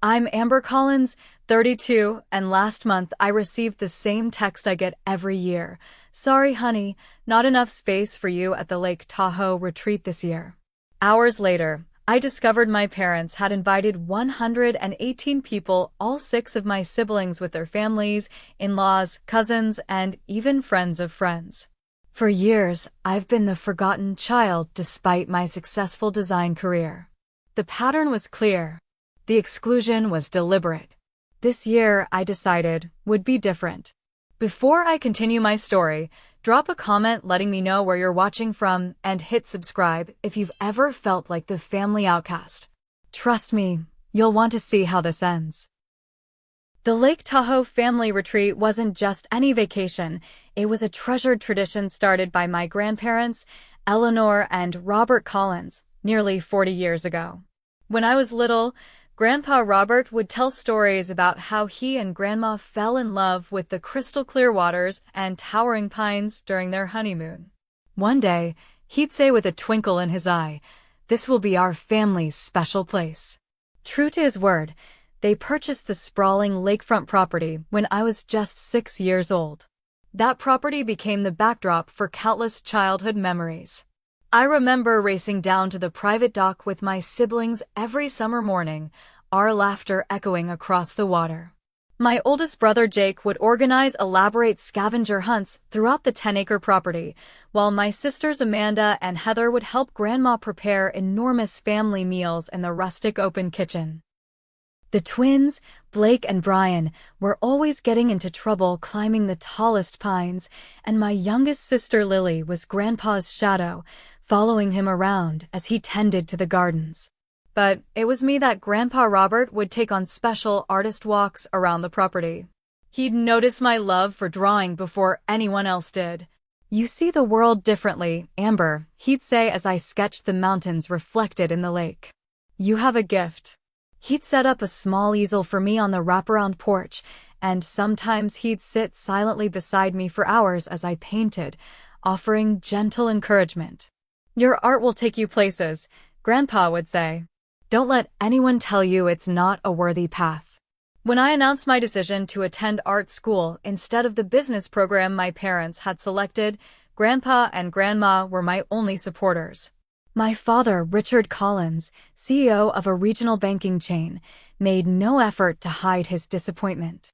I'm Amber Collins, 32, and last month I received the same text I get every year. Sorry, honey, not enough space for you at the Lake Tahoe retreat this year. Hours later, I discovered my parents had invited 118 people, all 6 of my siblings with their families, in-laws, cousins, and even friends of friends. For years, I've been the forgotten child despite my successful design career. The pattern was clear. The exclusion was deliberate. This year, I decided, would be different. Before I continue my story, drop a comment letting me know where you're watching from and hit subscribe if you've ever felt like the family outcast. Trust me, you'll want to see how this ends. The Lake Tahoe family retreat wasn't just any vacation, it was a treasured tradition started by my grandparents, Eleanor and Robert Collins, nearly 40 years ago. When I was little, Grandpa Robert would tell stories about how he and Grandma fell in love with the crystal clear waters and towering pines during their honeymoon. One day, he'd say with a twinkle in his eye, "This will be our family's special place." True to his word, they purchased the sprawling lakefront property when I was just 6 years old. That property became the backdrop for countless childhood memories. I remember racing down to the private dock with my siblings every summer morning, our laughter echoing across the water. My oldest brother Jake would organize elaborate scavenger hunts throughout the 10-acre property, while my sisters Amanda and Heather would help Grandma prepare enormous family meals in the rustic open kitchen. The twins, Blake and Brian, were always getting into trouble climbing the tallest pines, and my youngest sister Lily was Grandpa's shadow, following him around as he tended to the gardens. But it was me that Grandpa Robert would take on special artist walks around the property. He'd notice my love for drawing before anyone else did. "You see the world differently, Amber," he'd say as I sketched the mountains reflected in the lake. "You have a gift." He'd set up a small easel for me on the wraparound porch, and sometimes he'd sit silently beside me for hours as I painted, offering gentle encouragement. "Your art will take you places," Grandpa would say. "Don't let anyone tell you it's not a worthy path." When I announced my decision to attend art school instead of the business program my parents had selected, Grandpa and Grandma were my only supporters. My father, Richard Collins, CEO of a regional banking chain, made no effort to hide his disappointment.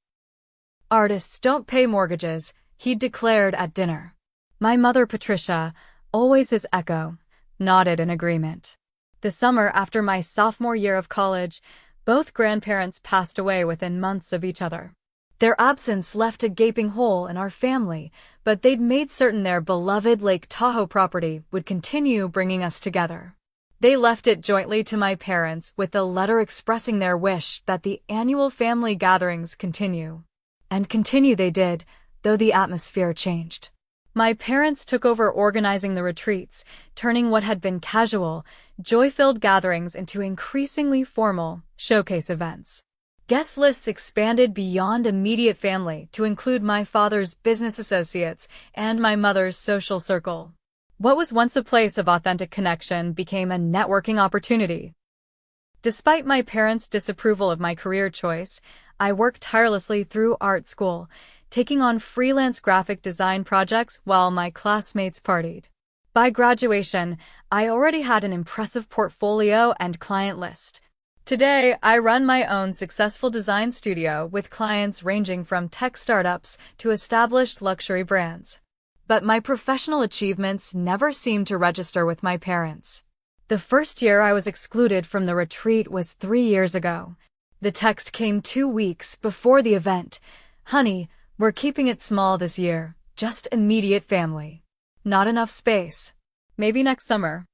"Artists don't pay mortgages," he declared at dinner. My mother, Patricia, always his echo, nodded in agreement. The summer after my sophomore year of college, both grandparents passed away within months of each other. Their absence left a gaping hole in our family, but they'd made certain their beloved Lake Tahoe property would continue bringing us together. They left it jointly to my parents with a letter expressing their wish that the annual family gatherings continue. And continue they did, though the atmosphere changed. My parents took over organizing the retreats, turning what had been casual, joy-filled gatherings into increasingly formal, showcase events. Guest lists expanded beyond immediate family to include my father's business associates and my mother's social circle. What was once a place of authentic connection became a networking opportunity. Despite my parents' disapproval of my career choice, I worked tirelessly through art school, taking on freelance graphic design projects while my classmates partied. By graduation, I already had an impressive portfolio and client list. Today, I run my own successful design studio with clients ranging from tech startups to established luxury brands. But my professional achievements never seemed to register with my parents. The first year I was excluded from the retreat was 3 years ago. The text came 2 weeks before the event. "Honey, we're keeping it small this year, just immediate family. Not enough space. Maybe next summer."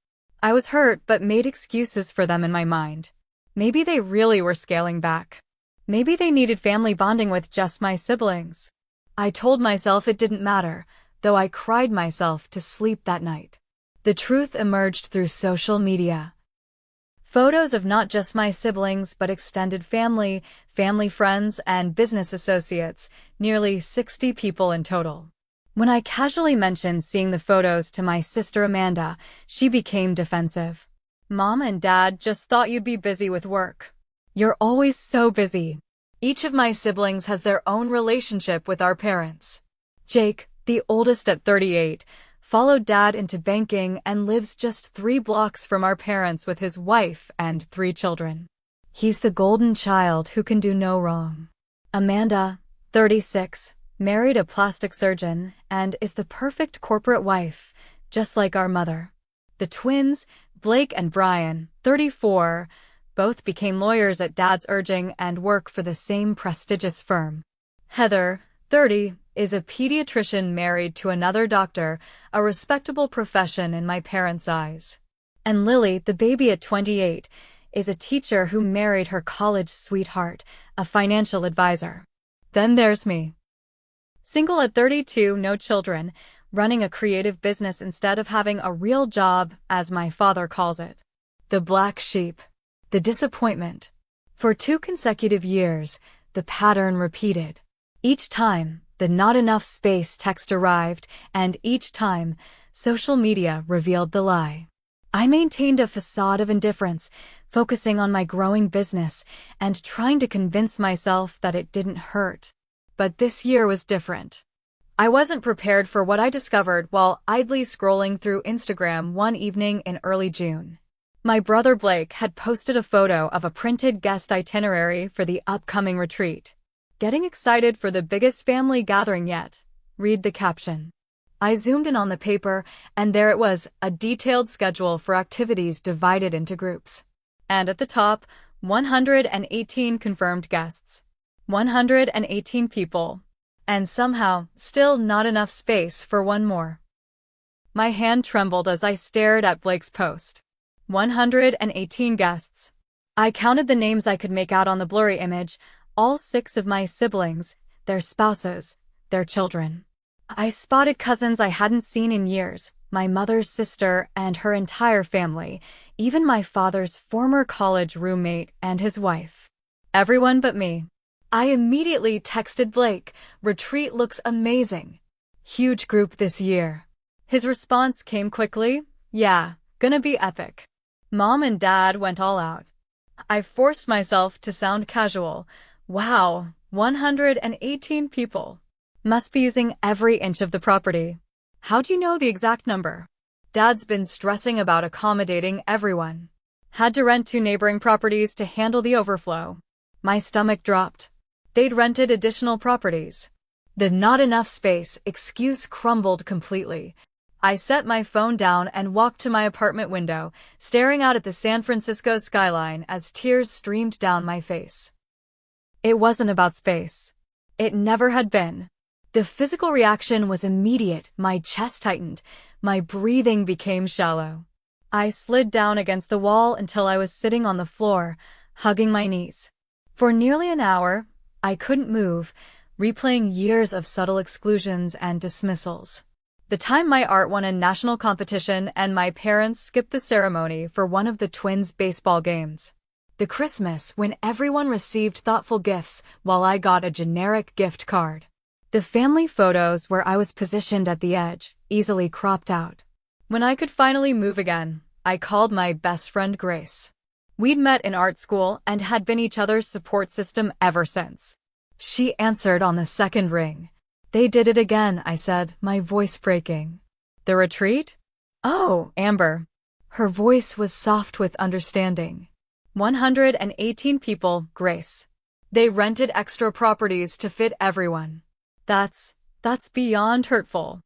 I was hurt but made excuses for them in my mind. Maybe they really were scaling back. Maybe they needed family bonding with just my siblings. I told myself it didn't matter, though I cried myself to sleep that night. The truth emerged through social media. Photos of not just my siblings but extended family, family friends, and business associates, nearly 60 people in total. When I casually mentioned seeing the photos to my sister Amanda, she became defensive. "Mom and Dad just thought you'd be busy with work." You're always so busy. Each of my siblings has their own relationship with our parents. Jake, the oldest at 38, followed Dad into banking and lives just 3 blocks from our parents with his wife and 3 children. He's the golden child who can do no wrong. Amanda, 36, married a plastic surgeon and is the perfect corporate wife, just like our mother. The twins, Blake and Brian, 34, both became lawyers at Dad's urging and work for the same prestigious firm. Heather, 30, is a pediatrician married to another doctor, a respectable profession in my parents' eyes. And Lily, the baby at 28, is a teacher who married her college sweetheart, a financial advisor. Then there's me. Single at 32, no children, running a creative business instead of having a real job, as my father calls it. The black sheep. The disappointment. For 2 consecutive years, the pattern repeated. Each time, the not enough space text arrived, and each time, social media revealed the lie. I maintained a facade of indifference, focusing on my growing business and trying to convince myself that it didn't hurt. But this year was different. I wasn't prepared for what I discovered while idly scrolling through Instagram one evening in early June. My brother Blake had posted a photo of a printed guest itinerary for the upcoming retreat. Getting excited for the biggest family gathering yet. Read the caption. I zoomed in on the paper, and there it was, a detailed schedule for activities divided into groups. And at the top, 118 confirmed guests. 118 people. And somehow, still not enough space for one more. My hand trembled as I stared at Blake's post. 118 guests. I counted the names I could make out on the blurry image, all 6 of my siblings, their spouses, their children. I spotted cousins I hadn't seen in years, my mother's sister and her entire family, even my father's former college roommate and his wife. Everyone but me. I immediately texted Blake, "Retreat looks amazing. Huge group this year." His response came quickly, "Yeah, gonna be epic." Mom and Dad went all out. I forced myself to sound casual. Wow, 118 people. Must be using every inch of the property. How do you know the exact number? Dad's been stressing about accommodating everyone. Had to rent 2 neighboring properties to handle the overflow. My stomach dropped. They'd rented additional properties. The not enough space excuse crumbled completely. I set my phone down and walked to my apartment window, staring out at the San Francisco skyline as tears streamed down my face. It wasn't about space. It never had been. The physical reaction was immediate. My chest tightened. My breathing became shallow. I slid down against the wall until I was sitting on the floor, hugging my knees. For nearly an hour, I couldn't move, replaying years of subtle exclusions and dismissals. The time my art won a national competition and my parents skipped the ceremony for one of the twins' baseball games. The Christmas when everyone received thoughtful gifts while I got a generic gift card. The family photos where I was positioned at the edge, easily cropped out. When I could finally move again, I called my best friend Grace. We'd met in art school and had been each other's support system ever since. She answered on the second ring. "They did it again," I said, my voice breaking. "The retreat?" "Oh, Amber." Her voice was soft with understanding. 118 people, Grace. They rented extra properties to fit everyone. That's beyond hurtful.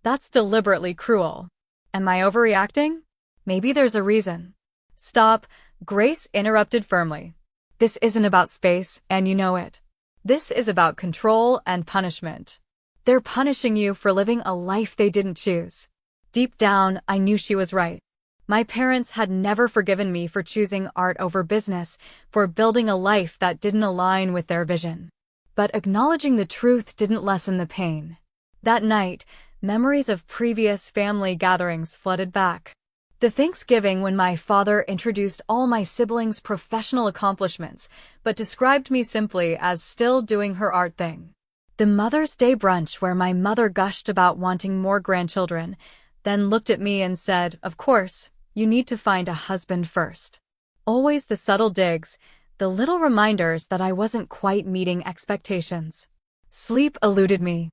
That's deliberately cruel. Am I overreacting? Maybe there's a reason. "Stop," Grace interrupted firmly. "This isn't about space, and you know it. This is about control and punishment. They're punishing you for living a life they didn't choose." Deep down, I knew she was right. My parents had never forgiven me for choosing art over business, for building a life that didn't align with their vision. But acknowledging the truth didn't lessen the pain. That night, memories of previous family gatherings flooded back. The Thanksgiving when my father introduced all my siblings' professional accomplishments, but described me simply as still doing her art thing. The Mother's Day brunch where my mother gushed about wanting more grandchildren, then looked at me and said, "Of course, you need to find a husband first." Always the subtle digs, the little reminders that I wasn't quite meeting expectations. Sleep eluded me.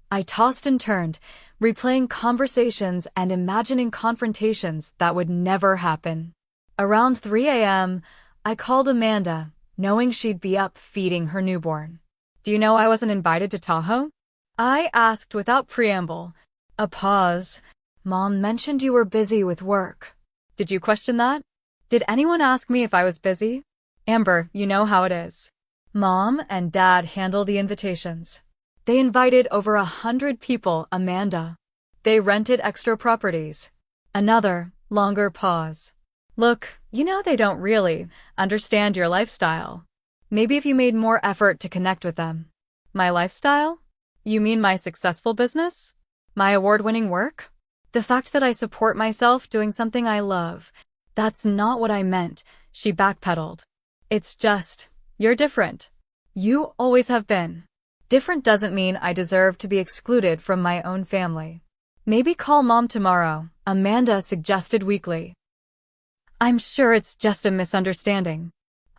I tossed and turned, replaying conversations and imagining confrontations that would never happen. Around 3 a.m., I called Amanda, knowing she'd be up feeding her newborn. "Do you know I wasn't invited to Tahoe?" I asked without preamble. A pause. "Mom mentioned you were busy with work." "Did you question that?" "Did anyone ask me if I was busy?" "Amber, you know how it is. Mom and Dad handle the invitations. They invited over 100 people, Amanda. They rented extra properties." Another, longer pause. "Look, you know they don't really understand your lifestyle. Maybe if you made more effort to connect with them." "My lifestyle? You mean my successful business? My award-winning work? The fact that I support myself doing something I love? That's not what I meant," she backpedaled. "It's just, you're different. You always have been. Different doesn't mean I deserve to be excluded from my own family." "Maybe call Mom tomorrow," Amanda suggested weakly. "I'm sure it's just a misunderstanding."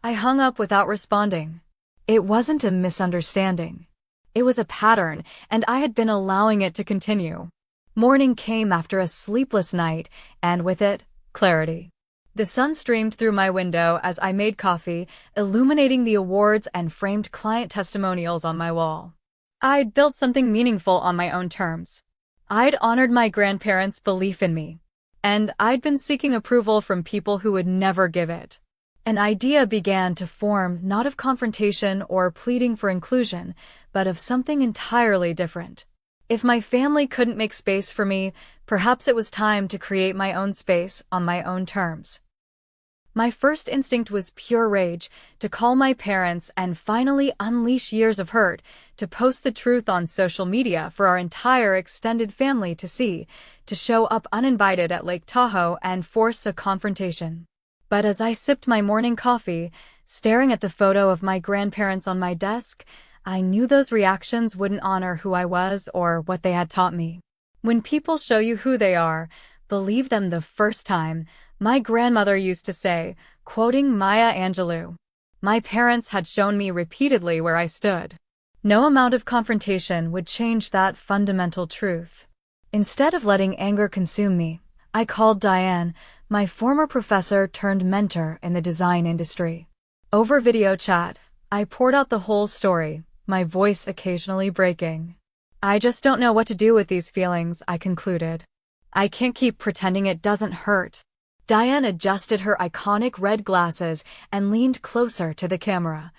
I hung up without responding. It wasn't a misunderstanding. It was a pattern, and I had been allowing it to continue. Morning came after a sleepless night, and with it, clarity. The sun streamed through my window as I made coffee, illuminating the awards and framed client testimonials on my wall. I'd built something meaningful on my own terms. I'd honored my grandparents' belief in me, and I'd been seeking approval from people who would never give it. An idea began to form, not of confrontation or pleading for inclusion, but of something entirely different. If my family couldn't make space for me, perhaps it was time to create my own space on my own terms. My first instinct was pure rage, to call my parents and finally unleash years of hurt, to post the truth on social media for our entire extended family to see, to show up uninvited at Lake Tahoe and force a confrontation. But as I sipped my morning coffee, staring at the photo of my grandparents on my desk, I knew those reactions wouldn't honor who I was or what they had taught me. When people show you who they are, believe them the first time, my grandmother used to say, quoting Maya Angelou. My parents had shown me repeatedly where I stood. No amount of confrontation would change that fundamental truth. Instead of letting anger consume me, I called Diane, my former professor turned mentor in the design industry. Over video chat, I poured out the whole story, my voice occasionally breaking. "I just don't know what to do with these feelings," I concluded. "I can't keep pretending it doesn't hurt." Diane adjusted her iconic red glasses and leaned closer to the camera.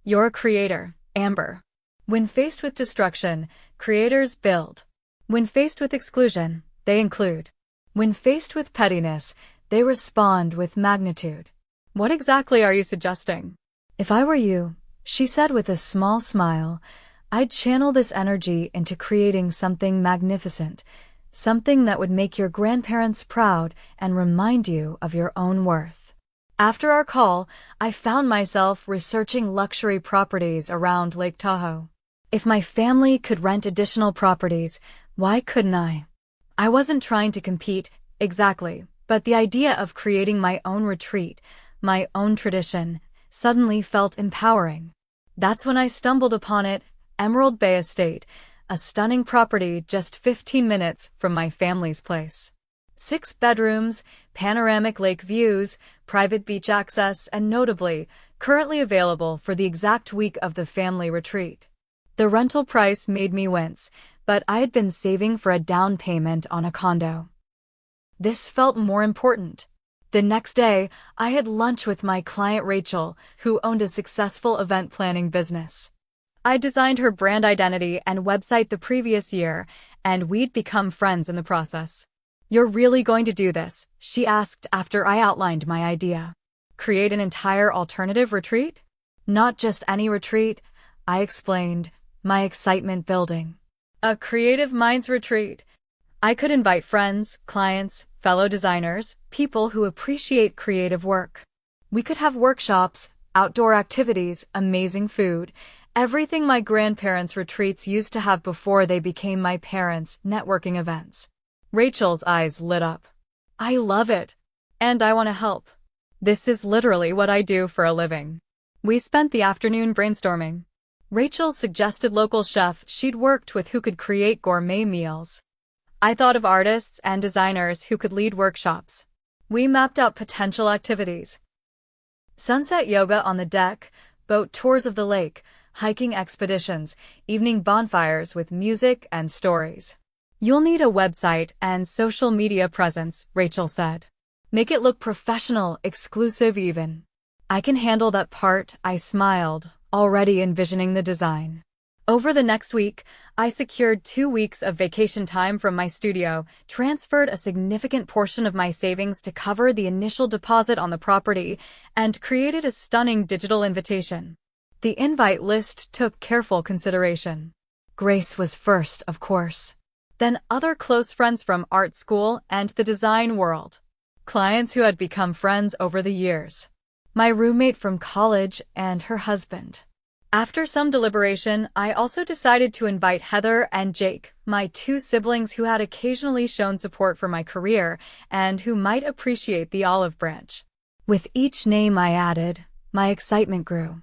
"You're a creator, Amber. When faced with destruction, creators build. When faced with exclusion, they include. When faced with pettiness, they respond with magnitude. What exactly are you suggesting?" "If I were you," she said with a small smile, "I'd channel this energy into creating something magnificent, something that would make your grandparents proud and remind you of your own worth." After our call, I found myself researching luxury properties around Lake Tahoe. If my family could rent additional properties, why couldn't I? I wasn't trying to compete, exactly, but the idea of creating my own retreat, my own tradition, suddenly felt empowering. That's when I stumbled upon it, Emerald Bay Estate, a stunning property just 15 minutes from my family's place. 6 bedrooms, panoramic lake views, private beach access, and notably, currently available for the exact week of the family retreat. The rental price made me wince, but I had been saving for a down payment on a condo. This felt more important. The next day, I had lunch with my client Rachel, who owned a successful event planning business. I designed her brand identity and website the previous year, and we'd become friends in the process. "You're really going to do this?" she asked after I outlined my idea. "Create an entire alternative retreat?" "Not just any retreat," I explained, my excitement building. "A Creative Minds retreat." I could invite friends, clients, fellow designers, people who appreciate creative work. We could have workshops, outdoor activities, amazing food, everything my grandparents' retreats used to have before they became my parents' networking events. Rachel's eyes lit up. "I love it. And I want to help." This is literally what I do for a living. We spent the afternoon brainstorming. Rachel suggested local chef she'd worked with who could create gourmet meals. I thought of artists and designers who could lead workshops. We mapped out potential activities. Sunset yoga on the deck, boat tours of the lake, hiking expeditions, evening bonfires with music and stories. You'll need a website and social media presence, Rachel said. Make it look professional, exclusive even. I can handle that part, I smiled, already envisioning the design. Over the next week, I secured 2 weeks of vacation time from my studio, transferred a significant portion of my savings to cover the initial deposit on the property, and created a stunning digital invitation. The invite list took careful consideration. Grace was first, of course. Then other close friends from art school and the design world. Clients who had become friends over the years. My roommate from college and her husband. After some deliberation, I also decided to invite Heather and Jake, my 2 siblings who had occasionally shown support for my career and who might appreciate the olive branch. With each name I added, my excitement grew.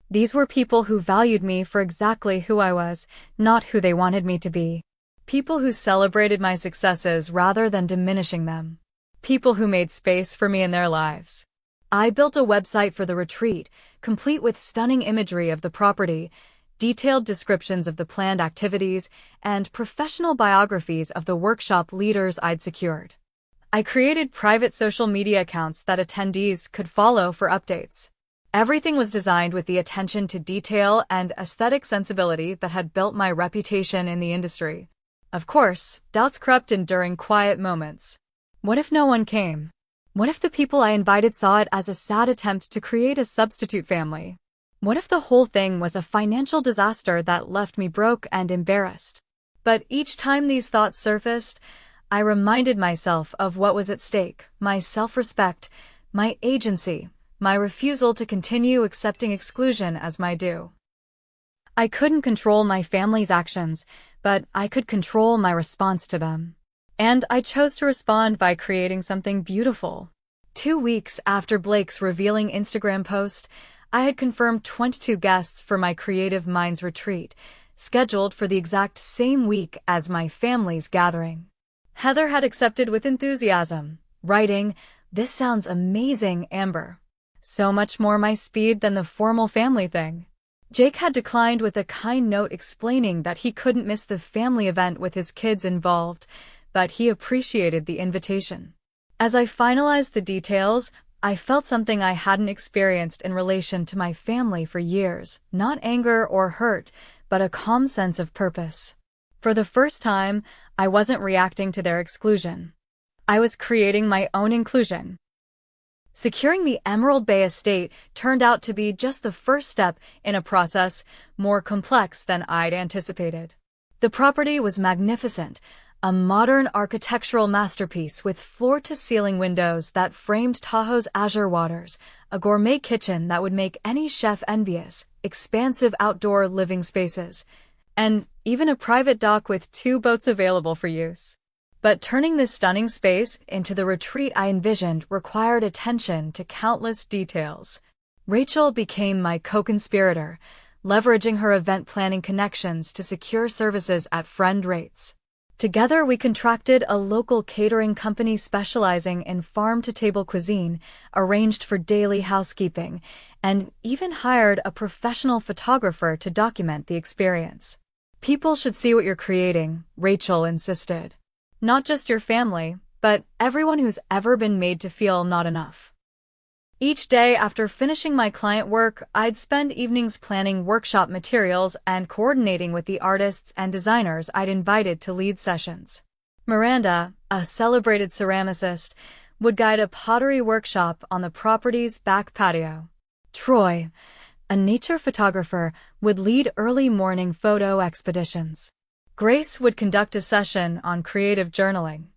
These were people who valued me for exactly who I was, not who they wanted me to be. People who celebrated my successes rather than diminishing them. People who made space for me in their lives. I built a website for the retreat, complete with stunning imagery of the property, detailed descriptions of the planned activities, and professional biographies of the workshop leaders I'd secured. I created private social media accounts that attendees could follow for updates. Everything was designed with the attention to detail and aesthetic sensibility that had built my reputation in the industry. Of course, doubts crept in during quiet moments. What if no one came? What if the people I invited saw it as a sad attempt to create a substitute family? What if the whole thing was a financial disaster that left me broke and embarrassed? But each time these thoughts surfaced, I reminded myself of what was at stake, my self-respect, my agency, my refusal to continue accepting exclusion as my due. I couldn't control my family's actions, but I could control my response to them. And I chose to respond by creating something beautiful. 2 weeks after Blake's revealing Instagram post, I had confirmed 22 guests for my Creative Minds retreat, scheduled for the exact same week as my family's gathering. Heather had accepted with enthusiasm, writing, "This sounds amazing, Amber. So much more my speed than the formal family thing." Jake had declined with a kind note explaining that he couldn't miss the family event with his kids involved, but he appreciated the invitation. As I finalized the details, I felt something I hadn't experienced in relation to my family for years, not anger or hurt, but a calm sense of purpose. For the first time, I wasn't reacting to their exclusion. I was creating my own inclusion. Securing the Emerald Bay estate turned out to be just the first step in a process more complex than I'd anticipated. The property was magnificent, a modern architectural masterpiece with floor-to-ceiling windows that framed Tahoe's azure waters, a gourmet kitchen that would make any chef envious, expansive outdoor living spaces, and even a private dock with 2 boats available for use. But turning this stunning space into the retreat I envisioned required attention to countless details. Rachel became my co-conspirator, leveraging her event planning connections to secure services at friend rates. Together, we contracted a local catering company specializing in farm-to-table cuisine, arranged for daily housekeeping, and even hired a professional photographer to document the experience. "People should see what you're creating," Rachel insisted. "Not just your family, but everyone who's ever been made to feel not enough." Each day after finishing my client work, I'd spend evenings planning workshop materials and coordinating with the artists and designers I'd invited to lead sessions. Miranda, a celebrated ceramicist, would guide a pottery workshop on the property's back patio. Troy, a nature photographer, would lead early morning photo expeditions. Grace would conduct a session on creative journaling.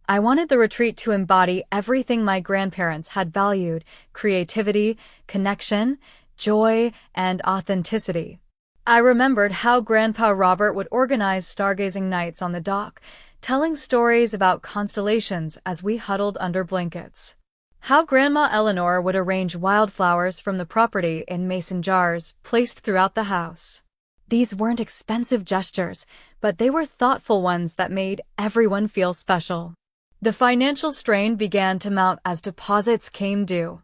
I wanted the retreat to embody everything my grandparents had valued: creativity, connection, joy, and authenticity. I remembered how Grandpa Robert would organize stargazing nights on the dock, telling stories about constellations as we huddled under blankets. How Grandma Eleanor would arrange wildflowers from the property in mason jars placed throughout the house. These weren't expensive gestures, but they were thoughtful ones that made everyone feel special. The financial strain began to mount as deposits came due.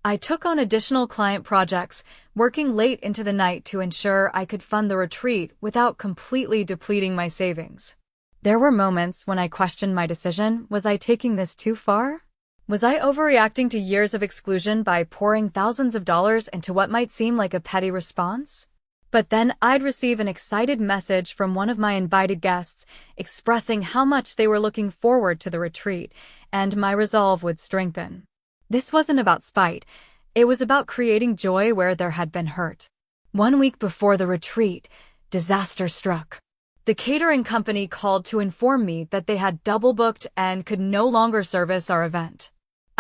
I took on additional client projects, working late into the night to ensure I could fund the retreat without completely depleting my savings. There were moments when I questioned my decision. Was I taking this too far? Was I overreacting to years of exclusion by pouring thousands of dollars into what might seem like a petty response? But then I'd receive an excited message from one of my invited guests expressing how much they were looking forward to the retreat, and my resolve would strengthen. This wasn't about spite. It was about creating joy where there had been hurt. 1 week before the retreat, disaster struck. The catering company called to inform me that they had double booked and could no longer service our event.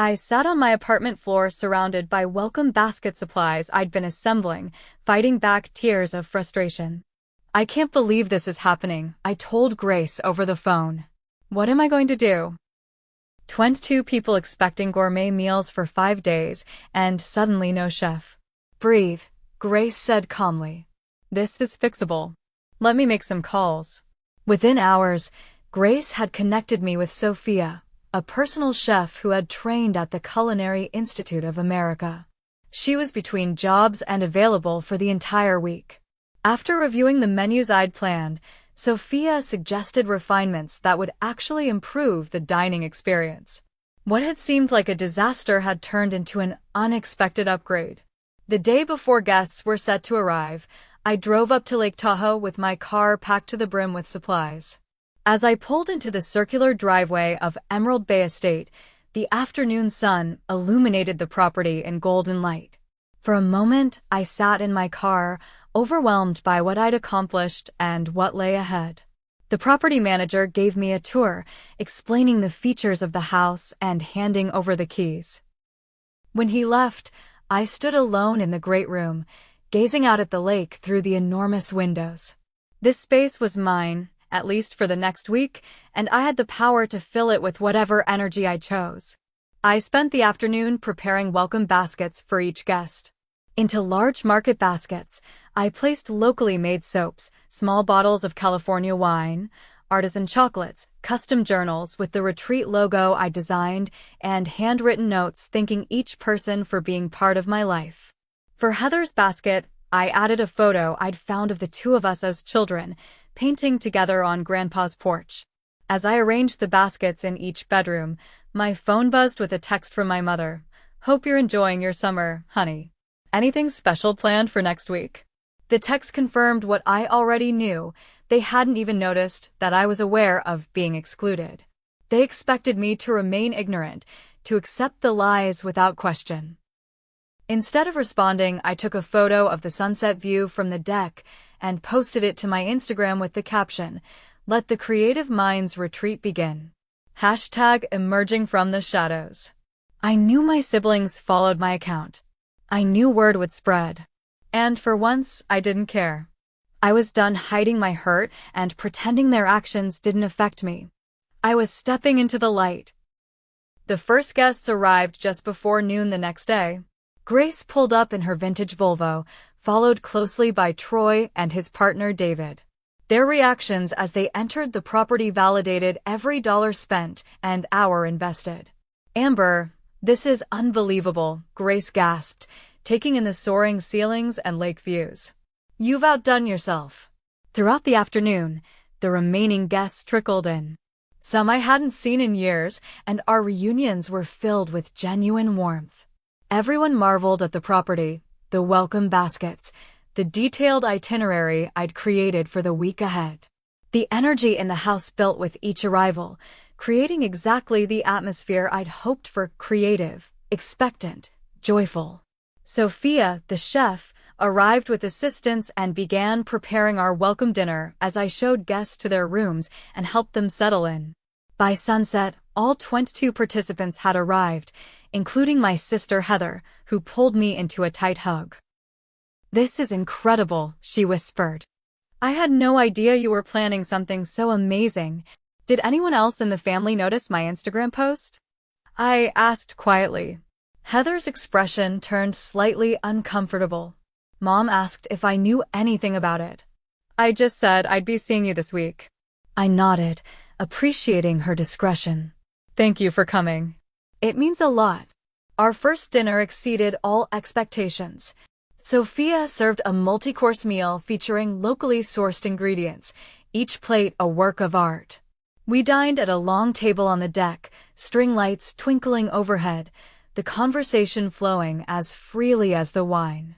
I sat on my apartment floor surrounded by welcome basket supplies I'd been assembling, fighting back tears of frustration. I can't believe this is happening, I told Grace over the phone. What am I going to do? 22 people expecting gourmet meals for 5 days, and suddenly no chef. Breathe, Grace said calmly. This is fixable. Let me make some calls. Within hours, Grace had connected me with Sophia, a personal chef who had trained at the Culinary Institute of America. She was between jobs and available for the entire week. After reviewing the menus I'd planned, Sophia suggested refinements that would actually improve the dining experience. What had seemed like a disaster had turned into an unexpected upgrade. The day before guests were set to arrive, I drove up to Lake Tahoe with my car packed to the brim with supplies. As I pulled into the circular driveway of Emerald Bay Estate, the afternoon sun illuminated the property in golden light. For a moment, I sat in my car, overwhelmed by what I'd accomplished and what lay ahead. The property manager gave me a tour, explaining the features of the house and handing over the keys. When he left, I stood alone in the great room, gazing out at the lake through the enormous windows. This space was mine, at least for the next week, and I had the power to fill it with whatever energy I chose. I spent the afternoon preparing welcome baskets for each guest. Into large market baskets, I placed locally made soaps, small bottles of California wine, artisan chocolates, custom journals with the retreat logo I designed, and handwritten notes thanking each person for being part of my life. For Heather's basket, I added a photo I'd found of the two of us as children, painting together on Grandpa's porch. As I arranged the baskets in each bedroom, my phone buzzed with a text from my mother. Hope you're enjoying your summer, honey. Anything special planned for next week? The text confirmed what I already knew. They hadn't even noticed that I was aware of being excluded. They expected me to remain ignorant, to accept the lies without question. Instead of responding, I took a photo of the sunset view from the deck and posted it to my Instagram with the caption, "Let the creative minds retreat begin." #emerging from the shadows. I knew my siblings followed my account. I knew word would spread. And for once, I didn't care. I was done hiding my hurt and pretending their actions didn't affect me. I was stepping into the light. The first guests arrived just before noon the next day. Grace pulled up in her vintage Volvo, followed closely by Troy and his partner David. Their reactions as they entered the property validated every dollar spent and hour invested. "Amber, this is unbelievable," Grace gasped, taking in the soaring ceilings and lake views. "You've outdone yourself." Throughout the afternoon, the remaining guests trickled in. Some I hadn't seen in years, and our reunions were filled with genuine warmth. Everyone marveled at the property, the welcome baskets, the detailed itinerary I'd created for the week ahead. The energy in the house built with each arrival, creating exactly the atmosphere I'd hoped for: creative, expectant, joyful. Sophia, the chef, arrived with assistants and began preparing our welcome dinner as I showed guests to their rooms and helped them settle in. By sunset, all 22 participants had arrived, including my sister Heather, who pulled me into a tight hug. "This is incredible," she whispered. "I had no idea you were planning something so amazing. Did anyone else in the family notice my Instagram post?" I asked quietly. Heather's expression turned slightly uncomfortable. Mom asked if I knew anything about it. I just said I'd be seeing you this week. I nodded, appreciating her discretion. Thank you for coming. It means a lot. Our first dinner exceeded all expectations. Sophia served a multi-course meal featuring locally sourced ingredients, each plate a work of art. We dined at a long table on the deck, string lights twinkling overhead, the conversation flowing as freely as the wine.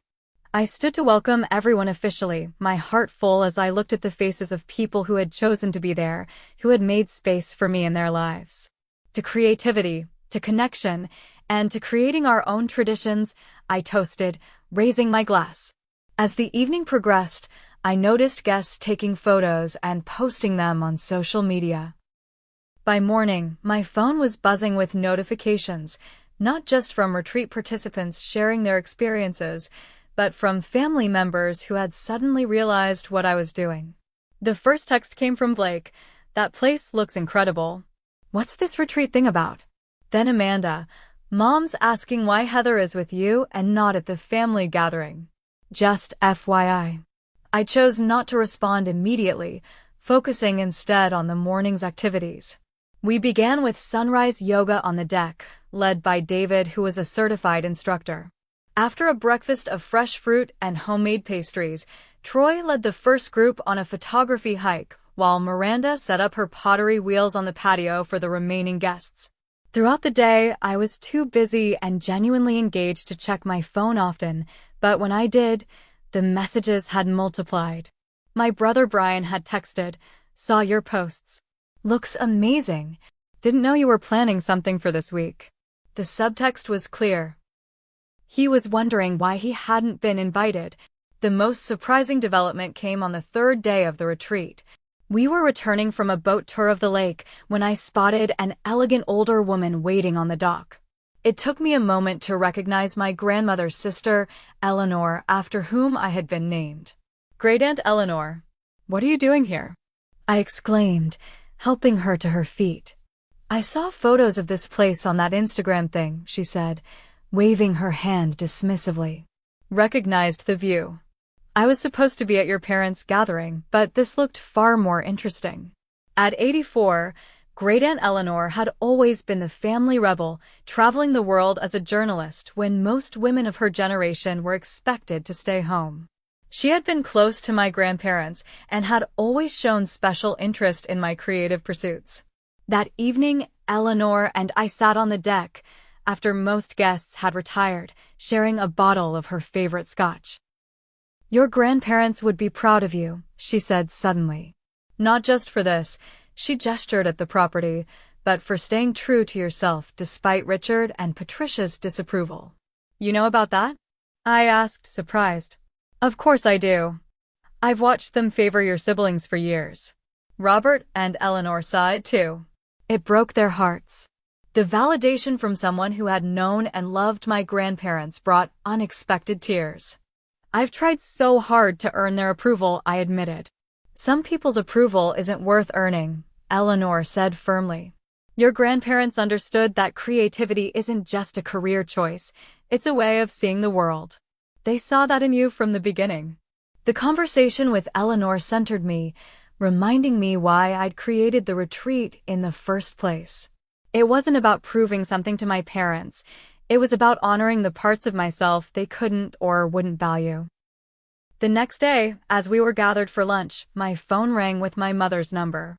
I stood to welcome everyone officially, my heart full as I looked at the faces of people who had chosen to be there, who had made space for me in their lives. To creativity, to connection, and to creating our own traditions, I toasted, raising my glass. As the evening progressed, I noticed guests taking photos and posting them on social media. By morning, my phone was buzzing with notifications, not just from retreat participants sharing their experiences, but from family members who had suddenly realized what I was doing. The first text came from Blake. That place looks incredible. What's this retreat thing about? Then Amanda. Mom's asking why Heather is with you and not at the family gathering. Just FYI. I chose not to respond immediately, focusing instead on the morning's activities. We began with sunrise yoga on the deck, led by David, who was a certified instructor. After a breakfast of fresh fruit and homemade pastries, Troy led the first group on a photography hike, while Miranda set up her pottery wheels on the patio for the remaining guests. Throughout the day, I was too busy and genuinely engaged to check my phone often, but when I did, the messages had multiplied. My brother Brian had texted, "Saw your posts. Looks amazing. Didn't know you were planning something for this week." The subtext was clear. He was wondering why he hadn't been invited. The most surprising development came on the third day of the retreat. We were returning from a boat tour of the lake when I spotted an elegant older woman waiting on the dock. It took me a moment to recognize my grandmother's sister, Eleanor, after whom I had been named. "Great Aunt Eleanor, what are you doing here?" I exclaimed, helping her to her feet. "I saw photos of this place on that Instagram thing," she said, waving her hand dismissively. Recognized the view. "I was supposed to be at your parents' gathering, but this looked far more interesting." At 84, Great Aunt Eleanor had always been the family rebel, traveling the world as a journalist when most women of her generation were expected to stay home. She had been close to my grandparents and had always shown special interest in my creative pursuits. That evening, Eleanor and I sat on the deck, after most guests had retired, sharing a bottle of her favorite scotch. "Your grandparents would be proud of you," she said suddenly. "Not just for this," she gestured at the property, "but for staying true to yourself despite Richard and Patricia's disapproval." "You know about that?" I asked, surprised. "Of course I do. I've watched them favor your siblings for years." Robert and Eleanor saw it too. It broke their hearts. The validation from someone who had known and loved my grandparents brought unexpected tears. "I've tried so hard to earn their approval," I admitted. "Some people's approval isn't worth earning," Eleanor said firmly. "Your grandparents understood that creativity isn't just a career choice, it's a way of seeing the world. They saw that in you from the beginning." The conversation with Eleanor centered me, reminding me why I'd created the retreat in the first place. It wasn't about proving something to my parents. It was about honoring the parts of myself they couldn't or wouldn't value. The next day, as we were gathered for lunch, my phone rang with my mother's number.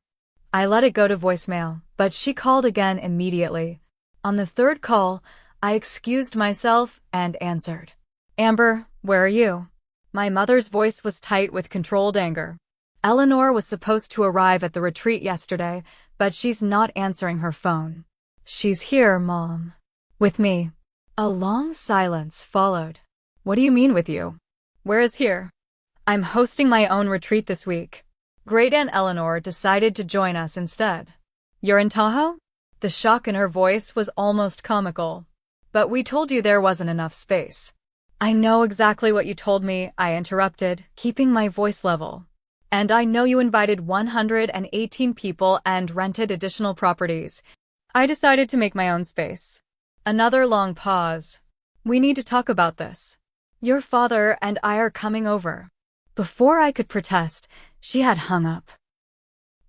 I let it go to voicemail, but she called again immediately. On the third call, I excused myself and answered. "Amber, where are you?" My mother's voice was tight with controlled anger. "Eleanor was supposed to arrive at the retreat yesterday, but she's not answering her phone." "She's here, Mom." "With me." A long silence followed. "What do you mean with you? Where is here?" "I'm hosting my own retreat this week. Great Aunt Eleanor decided to join us instead." "You're in Tahoe?" The shock in her voice was almost comical. "But we told you there wasn't enough space." "I know exactly what you told me," I interrupted, keeping my voice level. "And I know you invited 118 people and rented additional properties." I decided to make my own space. Another long pause. We need to talk about this. Your father and I are coming over. Before I could protest, she had hung up.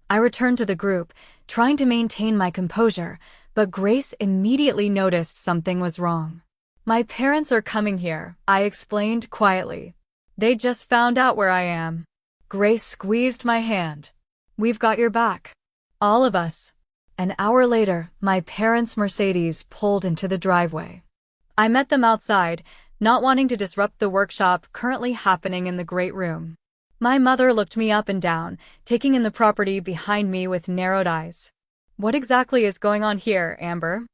I returned to the group, trying to maintain my composure, but Grace immediately noticed something was wrong. My parents are coming here, I explained quietly. They just found out where I am. Grace squeezed my hand. We've got your back. All of us. An hour later, my parents' Mercedes pulled into the driveway. I met them outside, not wanting to disrupt the workshop currently happening in the great room. My mother looked me up and down, taking in the property behind me with narrowed eyes. What exactly is going on here, Amber?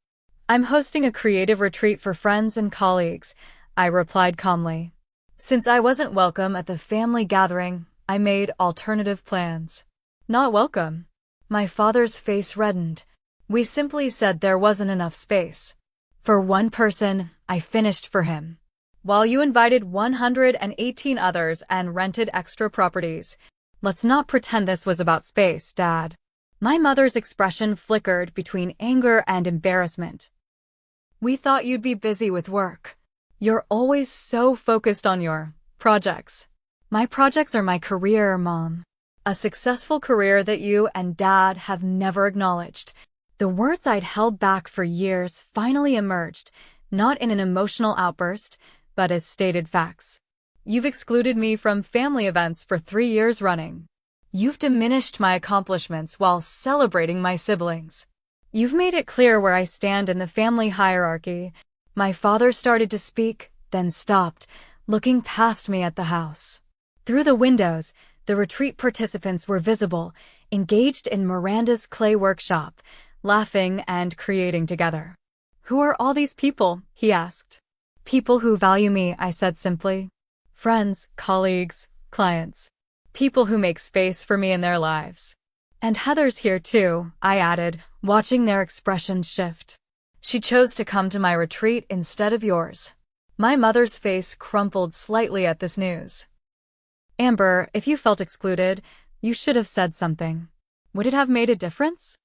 I'm hosting a creative retreat for friends and colleagues, I replied calmly. Since I wasn't welcome at the family gathering, I made alternative plans. Not welcome. My father's face reddened. We simply said there wasn't enough space. For one person, I finished for him. While you invited 118 others and rented extra properties. Let's not pretend this was about space, Dad. My mother's expression flickered between anger and embarrassment. We thought you'd be busy with work. You're always so focused on your projects. My projects are my career, Mom. A successful career that you and Dad have never acknowledged. The words I'd held back for years finally emerged, not in an emotional outburst, but as stated facts. You've excluded me from family events for 3 years running. You've diminished my accomplishments while celebrating my siblings. You've made it clear where I stand in the family hierarchy. My father started to speak, then stopped, looking past me at the house. Through the windows, the retreat participants were visible, engaged in Miranda's clay workshop, laughing and creating together. Who are all these people? He asked. People who value me, I said simply. Friends, colleagues, clients. People who make space for me in their lives. And Heather's here too, I added, watching their expressions shift. She chose to come to my retreat instead of yours. My mother's face crumpled slightly at this news. Amber, if you felt excluded, you should have said something. Would it have made a difference?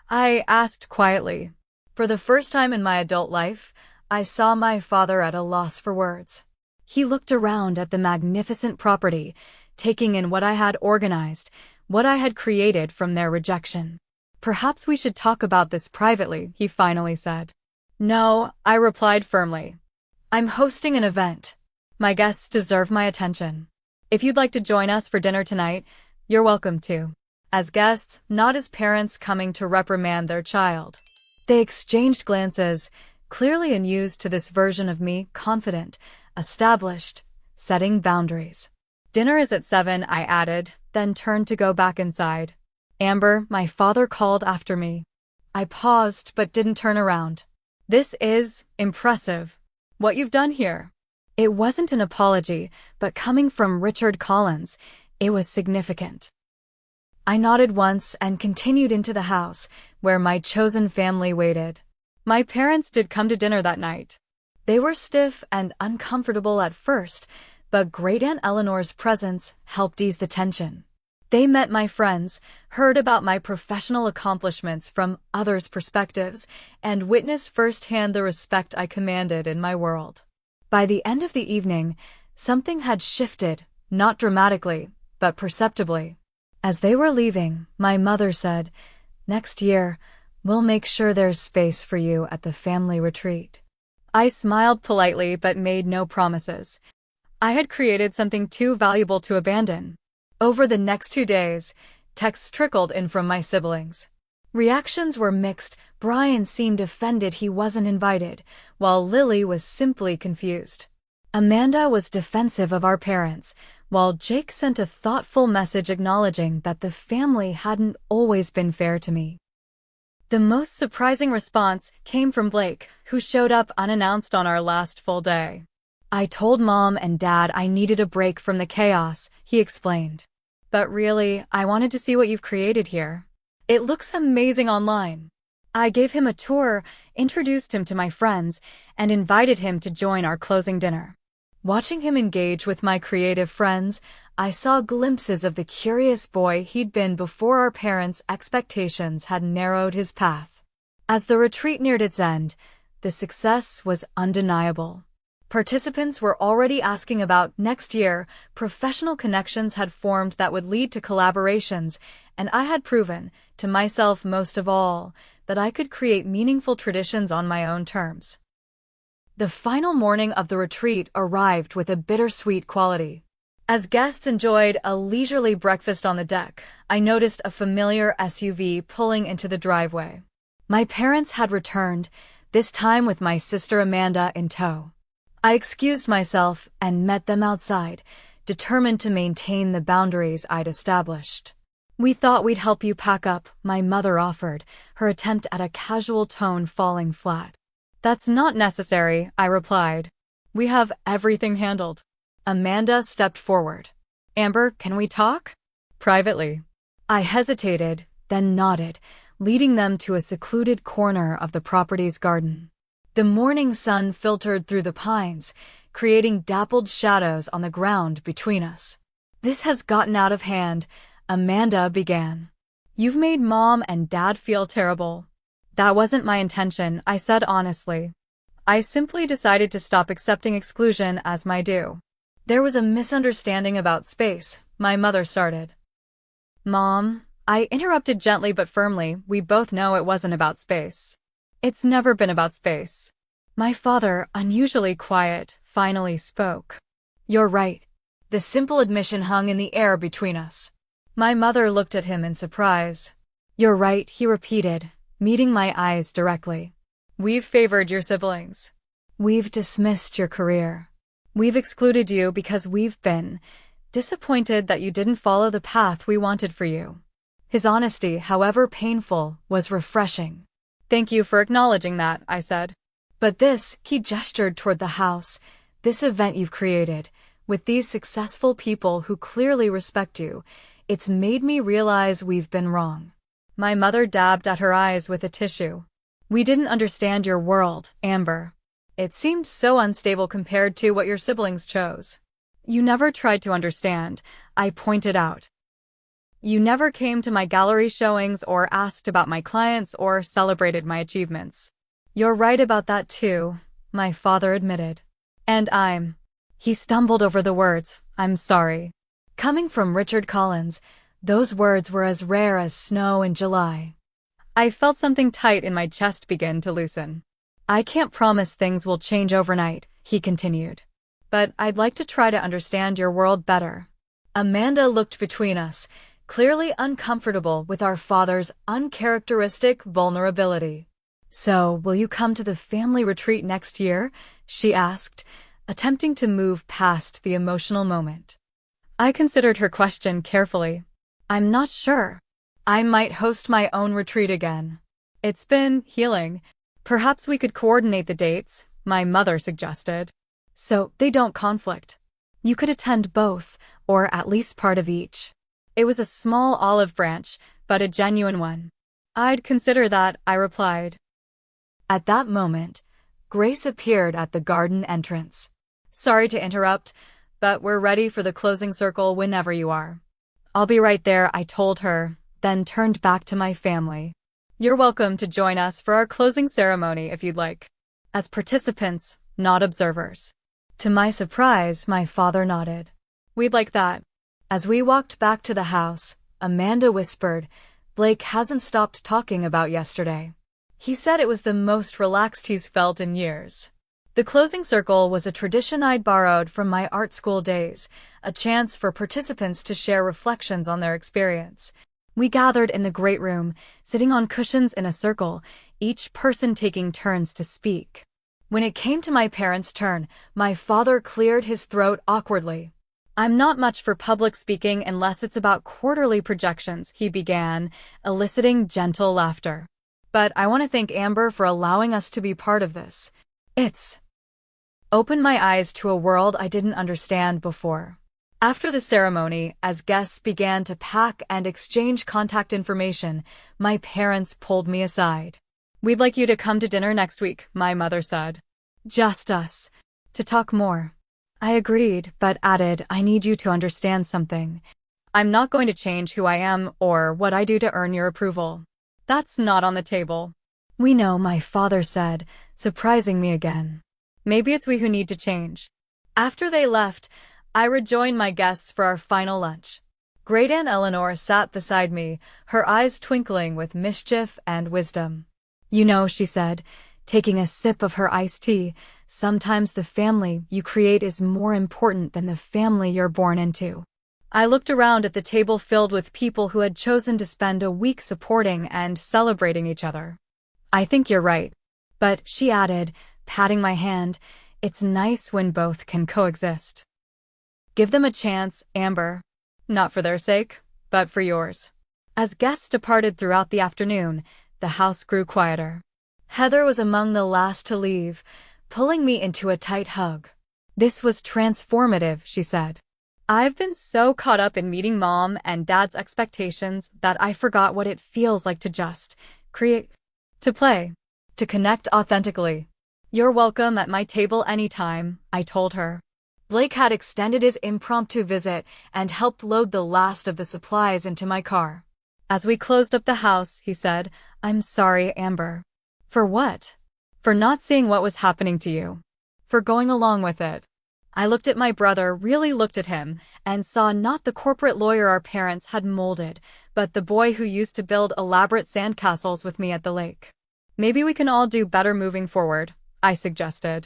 I asked quietly. For the first time in my adult life, I saw my father at a loss for words. He looked around at the magnificent property, taking in what I had organized, what I had created from their rejection. Perhaps we should talk about this privately, he finally said. No, I replied firmly. I'm hosting an event. My guests deserve my attention. If you'd like to join us for dinner tonight, you're welcome to. As guests, not as parents coming to reprimand their child. They exchanged glances, clearly unused to this version of me, confident, established, setting boundaries. Dinner is at 7, I added, then turned to go back inside. Amber, my father called after me. I paused but didn't turn around. This is impressive. What you've done here. It wasn't an apology, but coming from Richard Collins, it was significant. I nodded once and continued into the house, where my chosen family waited. My parents did come to dinner that night. They were stiff and uncomfortable at first, but Great-Aunt Eleanor's presence helped ease the tension. They met my friends, heard about my professional accomplishments from others' perspectives, and witnessed firsthand the respect I commanded in my world. By the end of the evening, something had shifted, not dramatically, but perceptibly. As they were leaving, my mother said, "Next year, we'll make sure there's space for you at the family retreat." I smiled politely but made no promises. I had created something too valuable to abandon. Over the next 2 days, texts trickled in from my siblings. Reactions were mixed. Brian seemed offended he wasn't invited, while Lily was simply confused. Amanda was defensive of our parents, while Jake sent a thoughtful message acknowledging that the family hadn't always been fair to me. The most surprising response came from Blake, who showed up unannounced on our last full day. I told Mom and Dad I needed a break from the chaos, he explained. But really, I wanted to see what you've created here. It looks amazing online. I gave him a tour, introduced him to my friends, and invited him to join our closing dinner. Watching him engage with my creative friends, I saw glimpses of the curious boy he'd been before our parents' expectations had narrowed his path. As the retreat neared its end, the success was undeniable. Participants were already asking about next year, professional connections had formed that would lead to collaborations, and I had proven, to myself most of all, that I could create meaningful traditions on my own terms. The final morning of the retreat arrived with a bittersweet quality. As guests enjoyed a leisurely breakfast on the deck, I noticed a familiar SUV pulling into the driveway. My parents had returned, this time with my sister Amanda in tow. I excused myself and met them outside, determined to maintain the boundaries I'd established. "We thought we'd help you pack up," my mother offered, her attempt at a casual tone falling flat. "That's not necessary," I replied. "We have everything handled." Amanda stepped forward. "Amber, can we talk?" "Privately." I hesitated, then nodded, leading them to a secluded corner of the property's garden. The morning sun filtered through the pines, creating dappled shadows on the ground between us. "This has gotten out of hand," Amanda began. "You've made Mom and Dad feel terrible." "That wasn't my intention," I said honestly. "I simply decided to stop accepting exclusion as my due." "There was a misunderstanding about space," my mother started. "Mom," I interrupted gently but firmly, "we both know it wasn't about space. It's never been about space." My father, unusually quiet, finally spoke. "You're right." The simple admission hung in the air between us. My mother looked at him in surprise. "You're right," he repeated, meeting my eyes directly. "We've favored your siblings. We've dismissed your career. We've excluded you because we've been disappointed that you didn't follow the path we wanted for you." His honesty, however painful, was refreshing. "Thank you for acknowledging that," I said. "But this," he gestured toward the house, "this event you've created, with these successful people who clearly respect you, it's made me realize we've been wrong." My mother dabbed at her eyes with a tissue. "We didn't understand your world, Amber. It seemed so unstable compared to what your siblings chose." "You never tried to understand," I pointed out. "You never came to my gallery showings or asked about my clients or celebrated my achievements." "You're right about that too," my father admitted. "And he stumbled over the words, "I'm sorry." Coming from Richard Collins, those words were as rare as snow in July. I felt something tight in my chest begin to loosen. "I can't promise things will change overnight," he continued. "But I'd like to try to understand your world better." Amanda looked between us, clearly uncomfortable with our father's uncharacteristic vulnerability. "So, will you come to the family retreat next year?" she asked, attempting to move past the emotional moment. I considered her question carefully. "I'm not sure. I might host my own retreat again. It's been healing. Perhaps we could coordinate the dates," my mother suggested. "So they don't conflict. You could attend both, or at least part of each." It was a small olive branch, but a genuine one. "I'd consider that," I replied. At that moment, Grace appeared at the garden entrance. "Sorry to interrupt, but we're ready for the closing circle whenever you are." "I'll be right there," I told her, then turned back to my family. "You're welcome to join us for our closing ceremony if you'd like." As participants, not observers. To my surprise, my father nodded. "We'd like that." As we walked back to the house, Amanda whispered, "Blake hasn't stopped talking about yesterday. He said it was the most relaxed he's felt in years." The closing circle was a tradition I'd borrowed from my art school days, a chance for participants to share reflections on their experience. We gathered in the great room, sitting on cushions in a circle, each person taking turns to speak. When it came to my parents' turn, my father cleared his throat awkwardly. "I'm not much for public speaking unless it's about quarterly projections," he began, eliciting gentle laughter. "But I want to thank Amber for allowing us to be part of this. It's opened my eyes to a world I didn't understand before." After the ceremony, as guests began to pack and exchange contact information, my parents pulled me aside. "We'd like you to come to dinner next week," my mother said. "Just us. To talk more." I agreed, but added, "I need you to understand something. I'm not going to change who I am or what I do to earn your approval. That's not on the table." We know, my father said, surprising me again. Maybe it's we who need to change. After they left, I rejoined my guests for our final lunch. Great Aunt Eleanor sat beside me, her eyes twinkling with mischief and wisdom. You know, she said, taking a sip of her iced tea, sometimes the family you create is more important than the family you're born into. I looked around at the table filled with people who had chosen to spend a week supporting and celebrating each other. I think you're right. But, she added, patting my hand, it's nice when both can coexist. Give them a chance, Amber. Not for their sake, but for yours. As guests departed throughout the afternoon, the house grew quieter. Heather was among the last to leave, pulling me into a tight hug. This was transformative, she said. I've been so caught up in meeting Mom and Dad's expectations that I forgot what it feels like to just create, to play, to connect authentically. You're welcome at my table anytime, I told her. Blake had extended his impromptu visit and helped load the last of the supplies into my car. As we closed up the house, he said, I'm sorry, Amber. For what? For not seeing what was happening to you. For going along with it. I looked at my brother, really looked at him, and saw not the corporate lawyer our parents had molded, but the boy who used to build elaborate sandcastles with me at the lake. Maybe we can all do better moving forward, I suggested.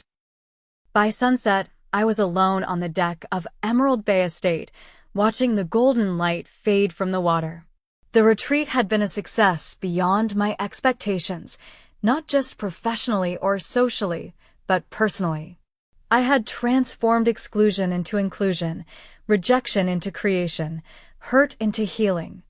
By sunset, I was alone on the deck of Emerald Bay Estate, watching the golden light fade from the water. The retreat had been a success beyond my expectations, not just professionally or socially, but personally. I had transformed exclusion into inclusion, rejection into creation, hurt into healing.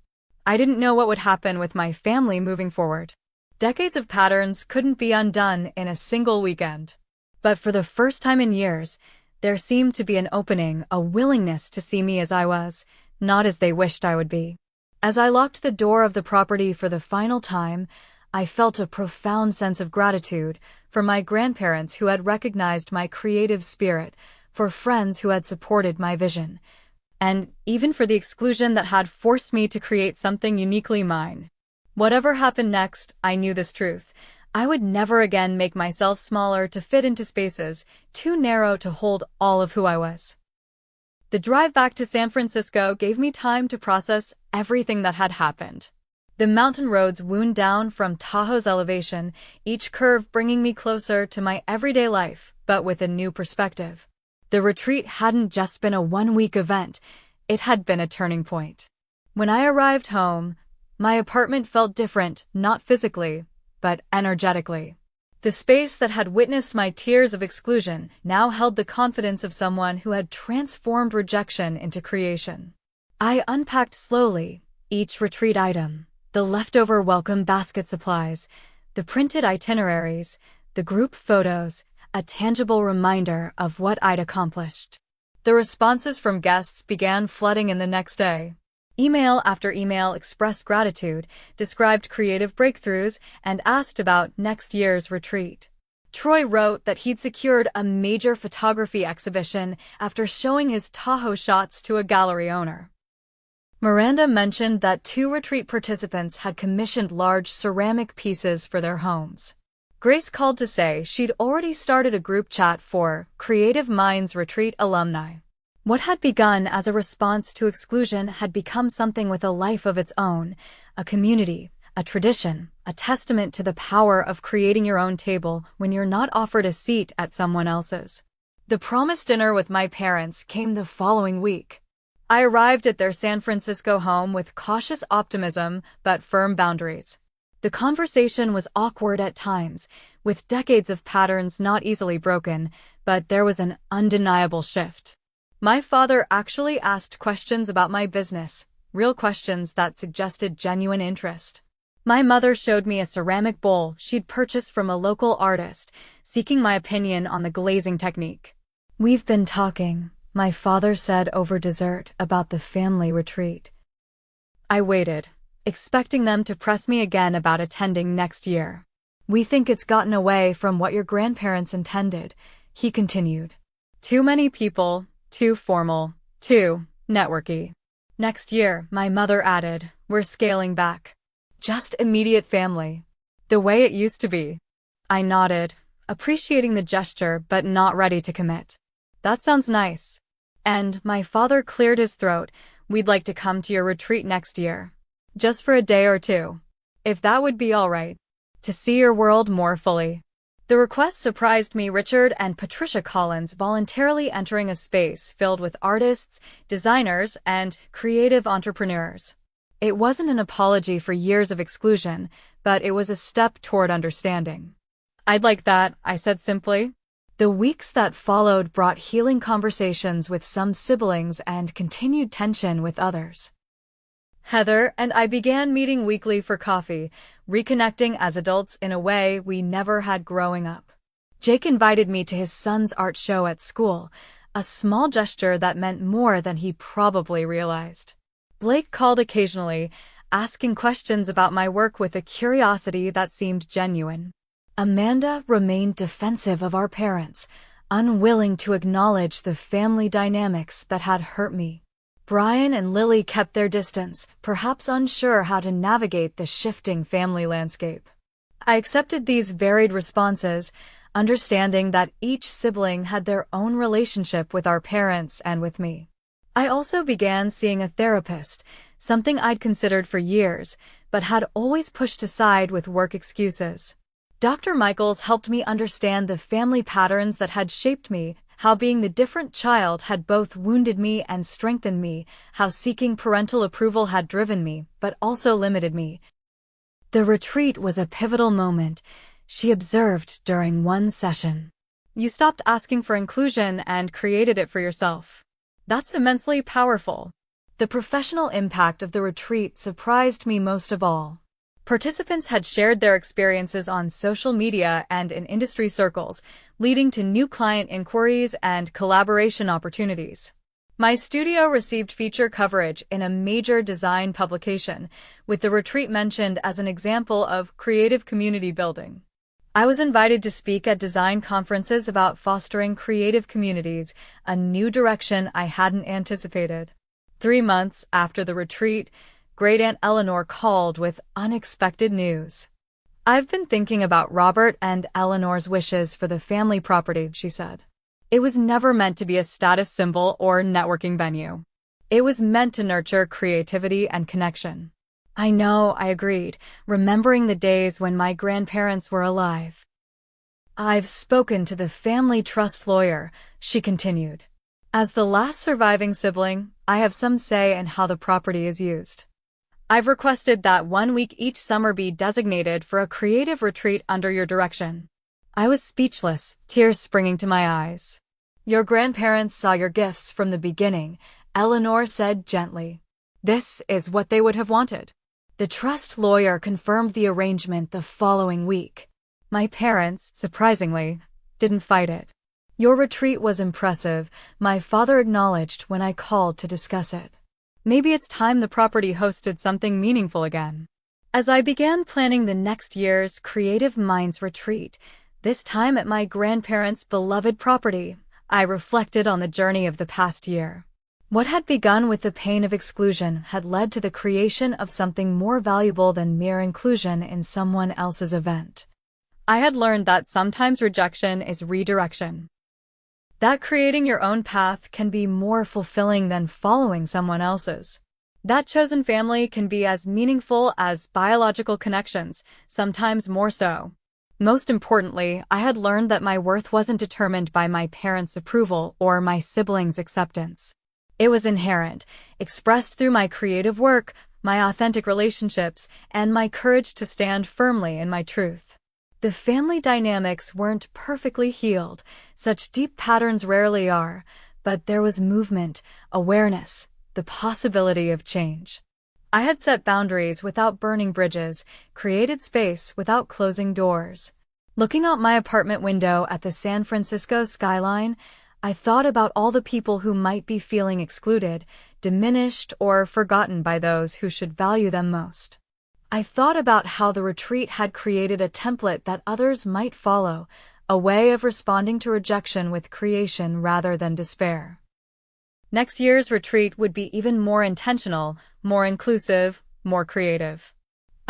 I didn't know what would happen with my family moving forward. Decades of patterns couldn't be undone in a single weekend. But for the first time in years, there seemed to be an opening, a willingness to see me as I was, not as they wished I would be. As I locked the door of the property for the final time, I felt a profound sense of gratitude for my grandparents who had recognized my creative spirit, for friends who had supported my vision, and even for the exclusion that had forced me to create something uniquely mine. Whatever happened next, I knew this truth. I would never again make myself smaller to fit into spaces too narrow to hold all of who I was. The drive back to San Francisco gave me time to process everything that had happened. The mountain roads wound down from Tahoe's elevation, each curve bringing me closer to my everyday life, but with a new perspective. The retreat hadn't just been a one-week event, it had been a turning point. When I arrived home, my apartment felt different, not physically, but energetically. The space that had witnessed my tears of exclusion now held the confidence of someone who had transformed rejection into creation. I unpacked slowly, each retreat item. The leftover welcome basket supplies, the printed itineraries, the group photos, a tangible reminder of what I'd accomplished. The responses from guests began flooding in the next day. Email after email expressed gratitude, described creative breakthroughs, and asked about next year's retreat. Troy wrote that he'd secured a major photography exhibition after showing his Tahoe shots to a gallery owner. Miranda mentioned that 2 retreat participants had commissioned large ceramic pieces for their homes. Grace called to say she'd already started a group chat for Creative Minds Retreat alumni. What had begun as a response to exclusion had become something with a life of its own, a community, a tradition, a testament to the power of creating your own table when you're not offered a seat at someone else's. The promised dinner with my parents came the following week. I arrived at their San Francisco home with cautious optimism but firm boundaries. The conversation was awkward at times, with decades of patterns not easily broken, but there was an undeniable shift. My father actually asked questions about my business, real questions that suggested genuine interest. My mother showed me a ceramic bowl she'd purchased from a local artist, seeking my opinion on the glazing technique. We've been talking, my father said over dessert, about the family retreat. I waited, expecting them to press me again about attending next year. We think it's gotten away from what your grandparents intended, he continued. Too many people, too formal, too networky. Next year, my mother added, we're scaling back. Just immediate family. The way it used to be. I nodded, appreciating the gesture but not ready to commit. That sounds nice. And my father cleared his throat. We'd like to come to your retreat next year. Just for a day or two. If that would be all right. To see your world more fully. The request surprised me. Richard and Patricia Collins voluntarily entering a space filled with artists, designers, and creative entrepreneurs. It wasn't an apology for years of exclusion, but it was a step toward understanding. I'd like that, I said simply. The weeks that followed brought healing conversations with some siblings and continued tension with others. Heather and I began meeting weekly for coffee, reconnecting as adults in a way we never had growing up. Jake invited me to his son's art show at school, a small gesture that meant more than he probably realized. Blake called occasionally, asking questions about my work with a curiosity that seemed genuine. Amanda remained defensive of our parents, unwilling to acknowledge the family dynamics that had hurt me. Brian and Lily kept their distance, perhaps unsure how to navigate the shifting family landscape. I accepted these varied responses, understanding that each sibling had their own relationship with our parents and with me. I also began seeing a therapist, something I'd considered for years, but had always pushed aside with work excuses. Dr. Michaels helped me understand the family patterns that had shaped me, how being the different child had both wounded me and strengthened me, how seeking parental approval had driven me, but also limited me. The retreat was a pivotal moment, she observed during one session. You stopped asking for inclusion and created it for yourself. That's immensely powerful. The professional impact of the retreat surprised me most of all. Participants had shared their experiences on social media and in industry circles, leading to new client inquiries and collaboration opportunities. My studio received feature coverage in a major design publication, with the retreat mentioned as an example of creative community building. I was invited to speak at design conferences about fostering creative communities, a new direction I hadn't anticipated. 3 months after the retreat, Great Aunt Eleanor called with unexpected news. I've been thinking about Robert and Eleanor's wishes for the family property, she said. It was never meant to be a status symbol or networking venue. It was meant to nurture creativity and connection. I know, I agreed, remembering the days when my grandparents were alive. I've spoken to the family trust lawyer, she continued. As the last surviving sibling, I have some say in how the property is used. I've requested that 1 week each summer be designated for a creative retreat under your direction. I was speechless, tears springing to my eyes. Your grandparents saw your gifts from the beginning, Eleanor said gently. This is what they would have wanted. The trust lawyer confirmed the arrangement the following week. My parents, surprisingly, didn't fight it. Your retreat was impressive, my father acknowledged when I called to discuss it. Maybe it's time the property hosted something meaningful again. As I began planning the next year's Creative Minds retreat, this time at my grandparents' beloved property, I reflected on the journey of the past year. What had begun with the pain of exclusion had led to the creation of something more valuable than mere inclusion in someone else's event. I had learned that sometimes rejection is redirection. That creating your own path can be more fulfilling than following someone else's. That chosen family can be as meaningful as biological connections, sometimes more so. Most importantly, I had learned that my worth wasn't determined by my parents' approval or my siblings' acceptance. It was inherent, expressed through my creative work, my authentic relationships, and my courage to stand firmly in my truth. The family dynamics weren't perfectly healed, such deep patterns rarely are, but there was movement, awareness, the possibility of change. I had set boundaries without burning bridges, created space without closing doors. Looking out my apartment window at the San Francisco skyline, I thought about all the people who might be feeling excluded, diminished, or forgotten by those who should value them most. I thought about how the retreat had created a template that others might follow, a way of responding to rejection with creation rather than despair. Next year's retreat would be even more intentional, more inclusive, more creative.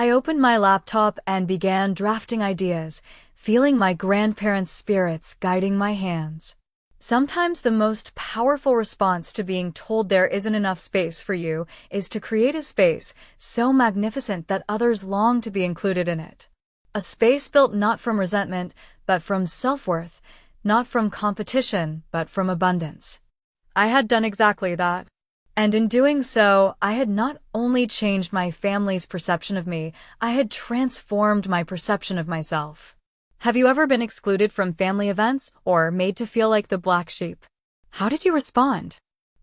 I opened my laptop and began drafting ideas, feeling my grandparents' spirits guiding my hands. Sometimes the most powerful response to being told there isn't enough space for you is to create a space so magnificent that others long to be included in it. A space built not from resentment, but from self-worth, not from competition, but from abundance. I had done exactly that. And in doing so, I had not only changed my family's perception of me, I had transformed my perception of myself. Have you ever been excluded from family events or made to feel like the black sheep? How did you respond?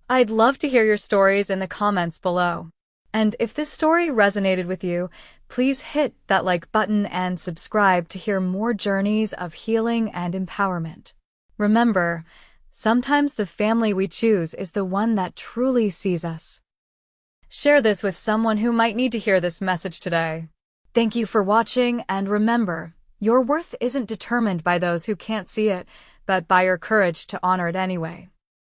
I'd love to hear your stories in the comments below. And if this story resonated with you, please hit that like button and subscribe to hear more journeys of healing and empowerment. Remember, sometimes the family we choose is the one that truly sees us. Share this with someone who might need to hear this message today. Thank you for watching, and remember, your worth isn't determined by those who can't see it, but by your courage to honor it anyway.